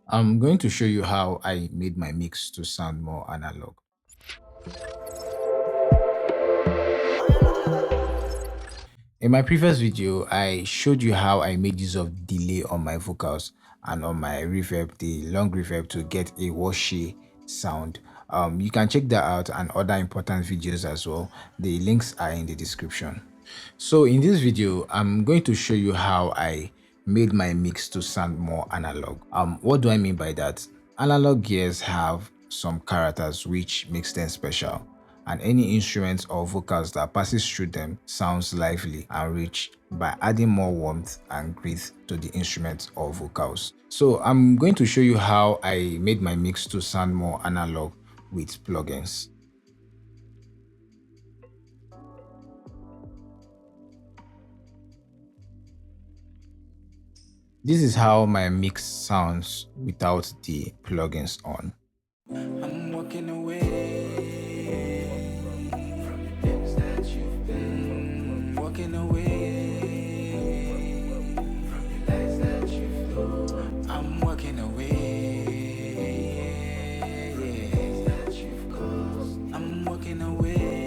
I'm going to show you how I made my mix to sound more analog. In my previous video, I showed you how I made use of delay on my vocals and on my reverb, the long reverb, to get a washy sound. You can check that out and other important videos as well. The links are in the description. So in this video, I'm going to show you how I made my mix to sound more analog. What do I mean by that? Analog gears have some characters which makes them special, and any instruments or vocals that passes through them sounds lively and rich by adding more warmth and grit to the instruments or vocals. So I'm going to show you how I made my mix to sound more analog with plugins. This is how my mix sounds without the plugins on. I'm walking away from the things that you've been walking away from the lies that you've told. I'm walking away that you've caused. I'm walking away,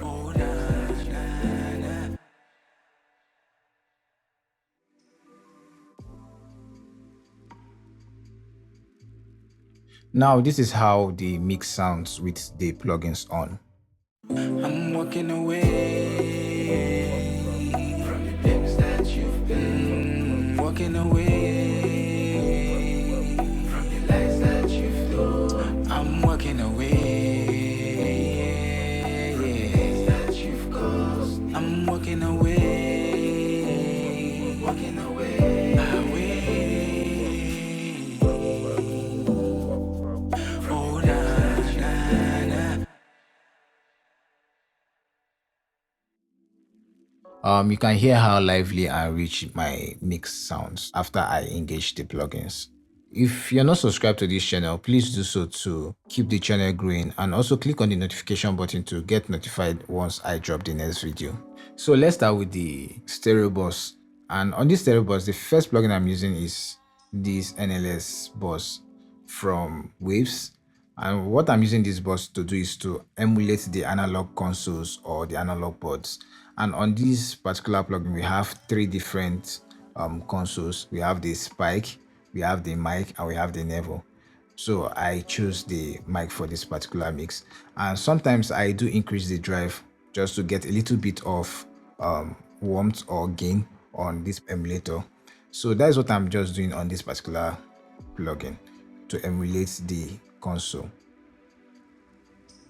Oh, nah, nah, nah. Now this is how the mix sounds with the plugins on. I'm walking away from the things that you've been walking away from the lies that you've told. I'm walking away that you've caused. I'm walking away, Oh, nah, nah, nah. You can hear how lively and rich my mix sounds after I engage the plugins. If you're not subscribed to this channel, please do so to keep the channel growing, and also click on the notification button to get notified once I drop the next video. So let's start with the stereo bus. And on this stereo bus, the first plugin I'm using is this NLS bus from Waves. And what I'm using this bus to do is to emulate the analog consoles or the analog boards. And on this particular plugin, we have three different consoles. We have the spike, we have the mic, and we have the Nevo. So I choose the mic for this particular mix. And sometimes I do increase the drive just to get a little bit of warmth or gain on this emulator. So that's what I'm just doing on this particular plugin to emulate the console.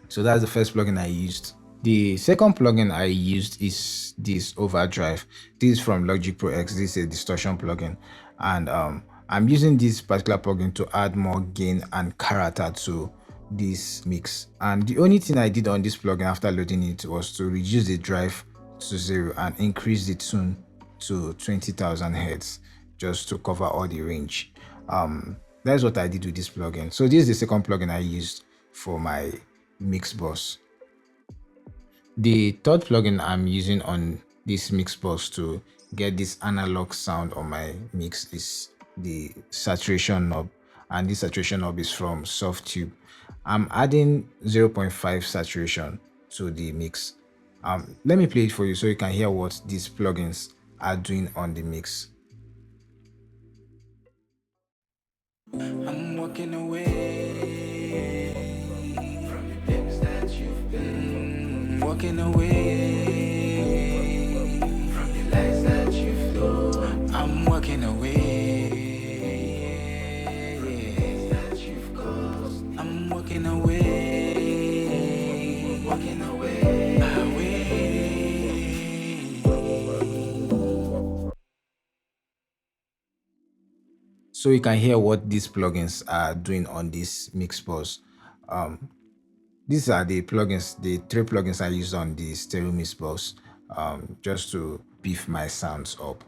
So that's the first plugin I used. The second plugin I used is this overdrive. This is from Logic Pro X. This is a distortion plugin, and I'm using this particular plugin to add more gain and character to this mix. And the only thing I did on this plugin after loading it was to reduce the drive to 0 and increase the tune to 20,000 hertz just to cover all the range. That's what I did with this plugin. So this is the second plugin I used for my mix bus. The third plugin I'm using on this mix bus to get this analog sound on my mix is the saturation knob, and this saturation knob is from Softtube. I'm adding 0.5 saturation to the mix. Let me play it for you so you can hear what these plugins are doing on the mix. I'm walking away from the things that you've been walking away from the lies that you've told. I'm walking away that you've caused. I'm walking away, So you can hear what these plugins are doing on this mix bus. These are the plugins, the three plugins I used on the stereo mix bus, just to beef my sounds up.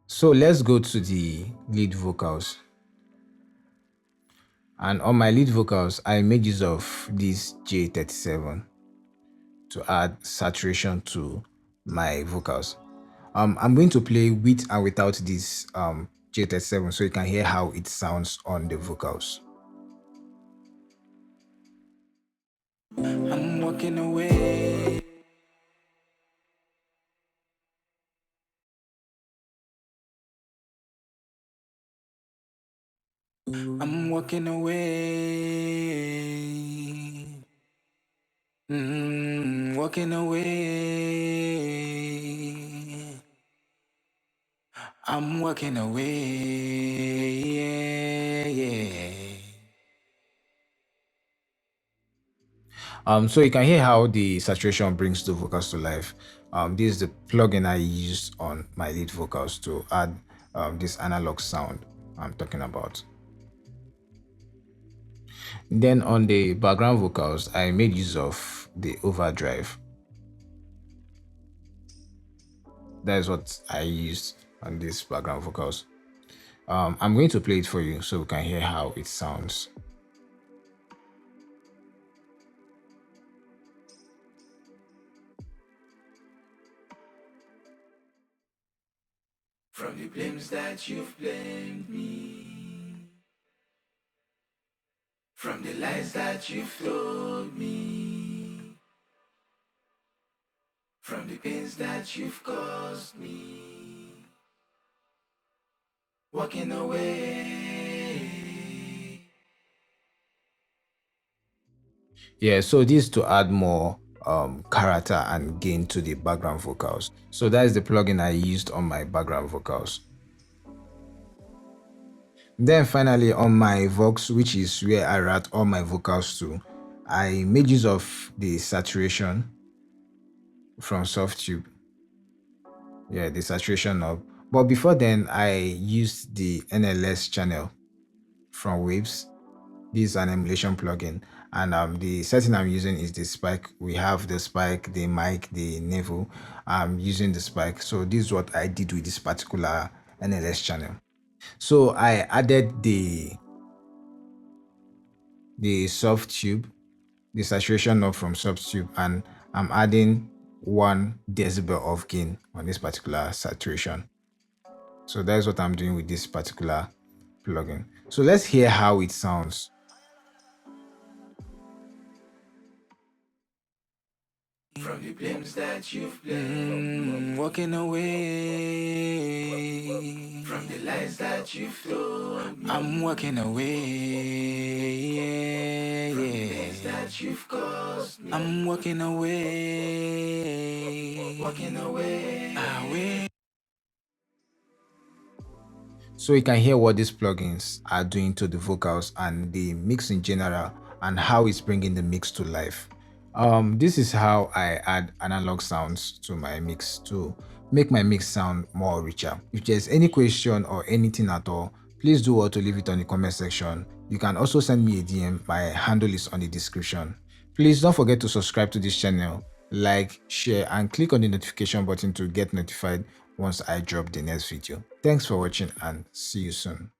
So let's go to the lead vocals. And on my lead vocals, I made use of this J37. to add saturation to my vocals. I'm going to play with and without this J37 so you can hear how it sounds on the vocals. I'm walking away. I'm walking away. Walking away. I'm walking away. Yeah, yeah. So you can hear how the saturation brings the vocals to life. This is the plugin I used on my lead vocals to add this analog sound I'm talking about. Then on the background vocals, I made use of the overdrive. That is what I used on these background vocals. I'm going to play it for you so we can hear how it sounds. From the blames that you've blamed me, from the lies that you've told me, from the pains that you've caused me, walking away. Yeah, so this is to add more character and gain to the background vocals. So that is the plugin I used on my background vocals. Then finally on my Vox, which is where I route all my vocals to, I made use of the saturation from Softtube. Yeah, the saturation knob. But before then, I used the NLS channel from Waves. This is an emulation plugin, and the setting I'm using is the spike. We have the spike, the mic, the navel. I'm using the spike. So this is what I did with this particular NLS channel. So I added the Softtube, the saturation knob from Softtube, and I'm adding 1 decibel of gain on this particular saturation. So that's what I'm doing with this particular plugin. So let's hear how it sounds. From the blames that you've blamed, walking away. From the lies that you've told me, I'm walking away. Yeah, from the things that you've caused me, I'm walking away. Walking away. Away. So you can hear what these plugins are doing to the vocals and the mix in general and how it's bringing the mix to life. This is how I add analog sounds to my mix to make my mix sound more richer. If there's any question or anything at all, please do well to leave it on the comment section. You can also send me a DM. My handle is on the description. Please don't forget to subscribe to this channel, like, share, and click on the notification button to get notified once I drop the next video. Thanks for watching and see you soon.